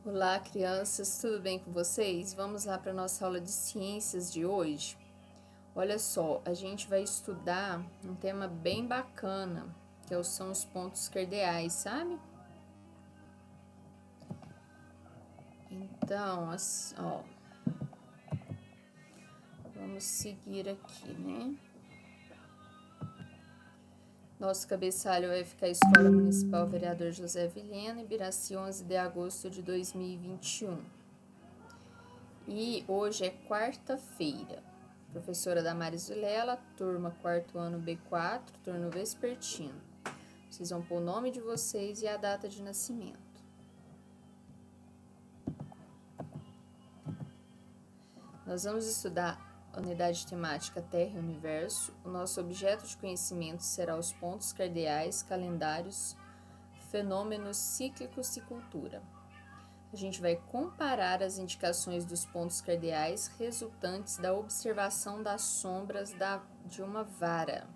Olá, crianças, tudo bem com vocês? Vamos lá para a nossa aula de ciências de hoje. Olha só, a gente vai estudar um tema bem bacana, que são os pontos cardeais, sabe? Então, ó, vamos seguir aqui, né? Nosso cabeçalho vai ficar Escola Municipal Vereador José Vilhena, Ibiraci, 11 de agosto de 2021. E hoje é quarta-feira. Professora Damares Vilela, turma 4º ano B4, turno vespertino. Vocês vão pôr o nome de vocês e a data de nascimento. Nós vamos estudar a unidade temática Terra e Universo. O nosso objeto de conhecimento será os pontos cardeais, calendários, fenômenos cíclicos e cultura. A gente vai comparar as indicações dos pontos cardeais resultantes da observação das sombras de uma vara,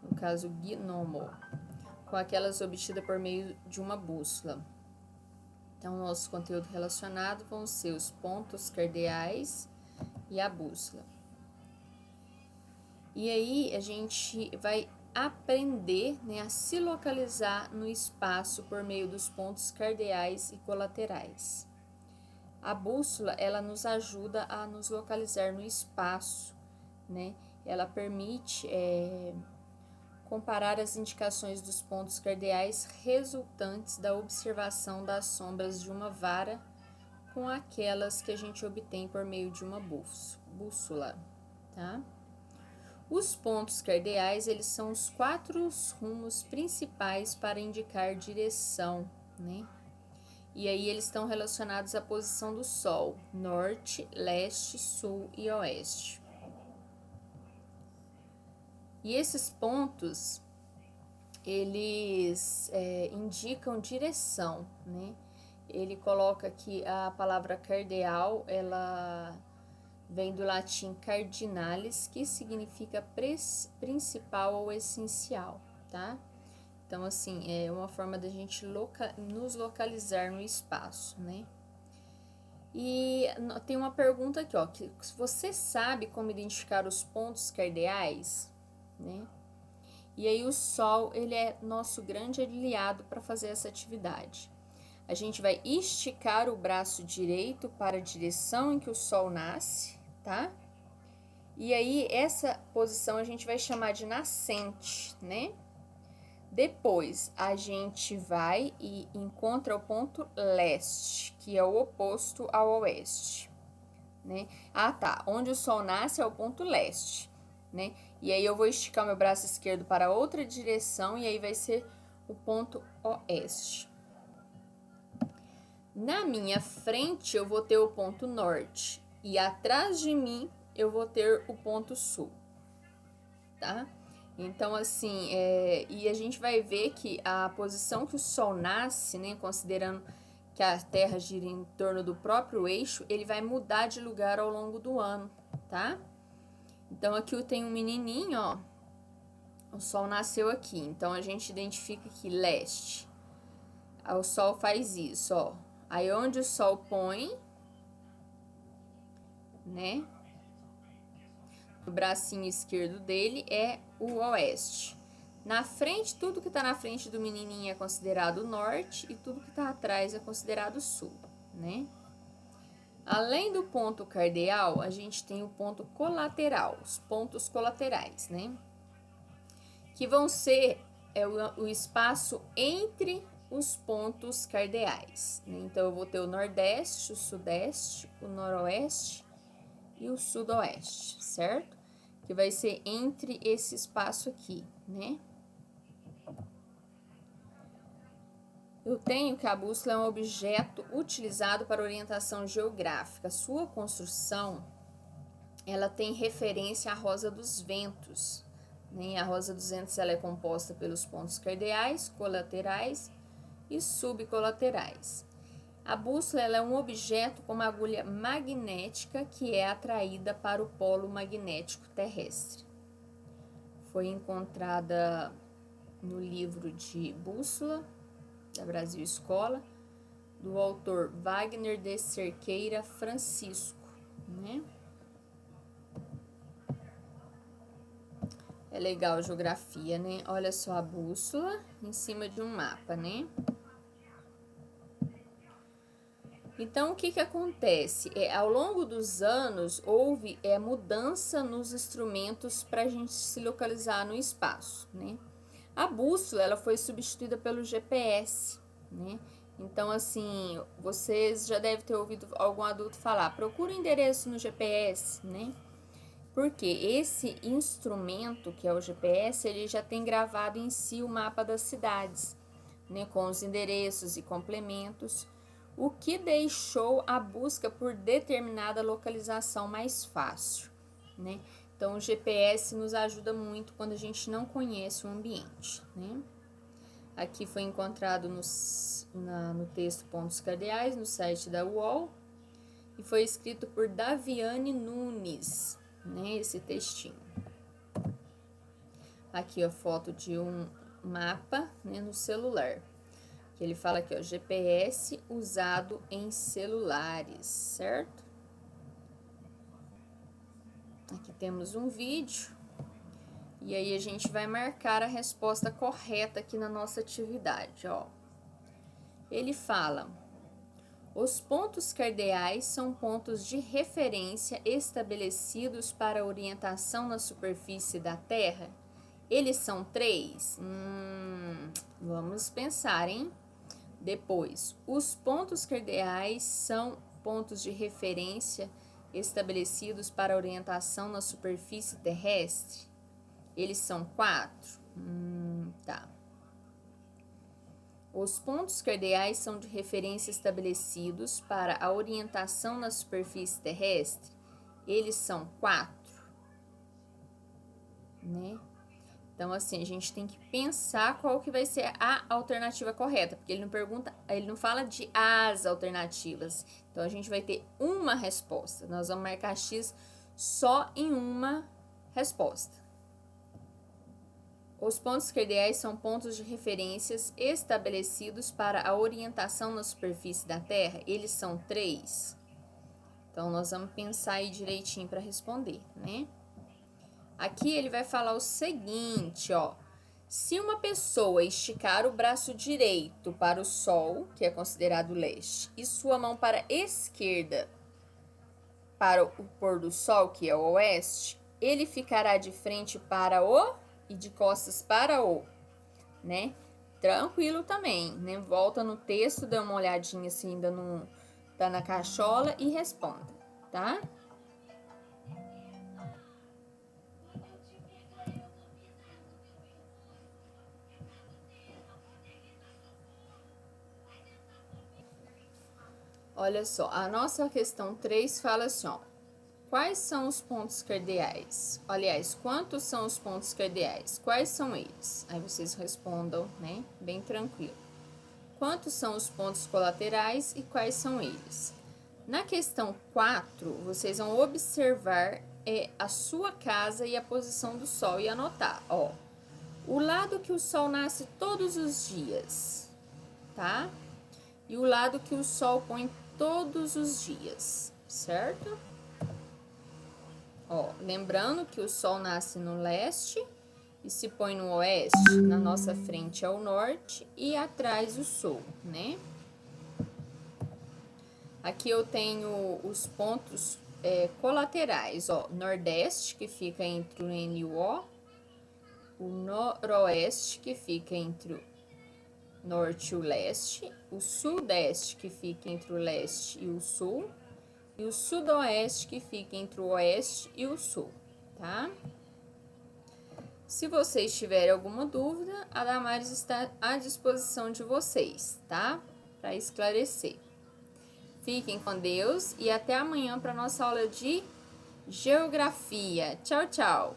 no caso gnomo, com aquelas obtidas por meio de uma bússola. Então, nosso conteúdo relacionado vão ser os pontos cardeais e a bússola. E aí, a gente vai aprender, né, a se localizar no espaço por meio dos pontos cardeais e colaterais. A bússola, ela nos ajuda a nos localizar no espaço, né? Ela permite comparar as indicações dos pontos cardeais resultantes da observação das sombras de uma vara com aquelas que a gente obtém por meio de uma bússola, tá? Os pontos cardeais, eles são os 4 rumos principais para indicar direção, né? E aí eles estão relacionados à posição do Sol, norte, leste, sul e oeste. E esses pontos, eles indicam direção, né? Ele coloca aqui a palavra cardeal, ela vem do latim cardinalis, que significa principal ou essencial, tá? Então, assim, é uma forma da gente nos localizar no espaço, né? E tem uma pergunta aqui, ó, que você sabe como identificar os pontos cardeais, né? E aí o Sol, ele é nosso grande aliado para fazer essa atividade. A gente vai esticar o braço direito para a direção em que o Sol nasce, tá? E aí essa posição a gente vai chamar de nascente, né? Depois a gente vai e encontra o ponto leste, que é o oposto ao oeste, né? Ah, tá. Onde o Sol nasce é o ponto leste, né? E aí eu vou esticar meu braço esquerdo para outra direção e aí vai ser o ponto oeste. Na minha frente eu vou ter o ponto norte e atrás de mim eu vou ter o ponto sul, tá? Então, assim, e a gente vai ver que a posição que o Sol nasce, né, considerando que a Terra gira em torno do próprio eixo, ele vai mudar de lugar ao longo do ano, tá? Então, aqui eu tenho um menininho, ó, o Sol nasceu aqui, então a gente identifica aqui leste. Aí o Sol faz isso, ó. Aí onde o Sol põe, né, o bracinho esquerdo dele é o oeste. Na frente, tudo que tá na frente do menininho é considerado norte e tudo que tá atrás é considerado sul, né? Além do ponto cardeal, a gente tem o ponto colateral, os pontos colaterais, né? Que vão ser o espaço entre os pontos cardeais, né? Então, eu vou ter o nordeste, o sudeste, o noroeste e o sudoeste, certo? Que vai ser entre esse espaço aqui, né? Eu tenho que a bússola é um objeto utilizado para orientação geográfica. Sua construção, ela tem referência à rosa dos ventos, né? A rosa dos ventos, ela é composta pelos pontos cardeais, colaterais e subcolaterais. A bússola, ela é um objeto com uma agulha magnética que é atraída para o polo magnético terrestre. Foi encontrada no livro de Bússola, da Brasil Escola, do autor Wagner de Cerqueira Francisco, né? É legal a geografia, né? Olha só a bússola em cima de um mapa, né? Então, o que que acontece? Ao longo dos anos, houve mudança nos instrumentos para a gente se localizar no espaço, né? A bússola, ela foi substituída pelo GPS, né? Então, assim, vocês já devem ter ouvido algum adulto falar, procura o endereço no GPS, né? Porque esse instrumento, que é o GPS, ele já tem gravado em si o mapa das cidades, né? Com os endereços e complementos, o que deixou a busca por determinada localização mais fácil, né? Então, o GPS nos ajuda muito quando a gente não conhece o ambiente, né? Aqui foi encontrado no texto Pontos Cardeais, no site da UOL, e foi escrito por Daviane Nunes, né? Esse textinho. Aqui a foto de um mapa, né, no celular. Que ele fala aqui, ó, GPS usado em celulares, certo? Aqui temos um vídeo. E aí a gente vai marcar a resposta correta aqui na nossa atividade, ó. Ele fala: os pontos cardeais são pontos de referência estabelecidos para orientação na superfície da Terra. Eles são 3? Vamos pensar, hein? Depois, os pontos cardeais são pontos de referência estabelecidos para orientação na superfície terrestre. Eles são 4? Tá. Os pontos cardeais são de referência estabelecidos para a orientação na superfície terrestre. Eles são 4, né? Então, assim, a gente tem que pensar qual que vai ser a alternativa correta, porque ele não pergunta, ele não fala de as alternativas. Então, a gente vai ter uma resposta. Nós vamos marcar X só em uma resposta. Os pontos cardeais são pontos de referências estabelecidos para a orientação na superfície da Terra. Eles são 3. Então, nós vamos pensar aí direitinho para responder, né? Aqui ele vai falar o seguinte, ó. Se uma pessoa esticar o braço direito para o sol, que é considerado leste, e sua mão para a esquerda para o pôr do sol, que é o oeste, ele ficará de frente para o e de costas para o, né? Tranquilo também, né? Volta no texto, dê uma olhadinha se ainda não tá na cachola e responda, tá? Olha só, a nossa questão 3 fala assim, ó. Quais são os pontos cardeais? Aliás, quantos são os pontos cardeais? Quais são eles? Aí vocês respondam, né? Bem tranquilo. Quantos são os pontos colaterais e quais são eles? Na questão 4, vocês vão observar a sua casa e a posição do sol e anotar, ó. O lado que o sol nasce todos os dias, tá? E o lado que o sol põe todos os dias, certo? Ó, lembrando que o sol nasce no leste e se põe no oeste. Na nossa frente é o norte e atrás o sul, né? Aqui eu tenho os pontos colaterais, ó. Nordeste, que fica entre o N e o O. O noroeste, que fica entre o norte e o leste, o sudeste, que fica entre o leste e o sul, e o sudoeste, que fica entre o oeste e o sul, tá? Se vocês tiverem alguma dúvida, a Damares está à disposição de vocês, tá? Para esclarecer. Fiquem com Deus e até amanhã para nossa aula de geografia. Tchau, tchau!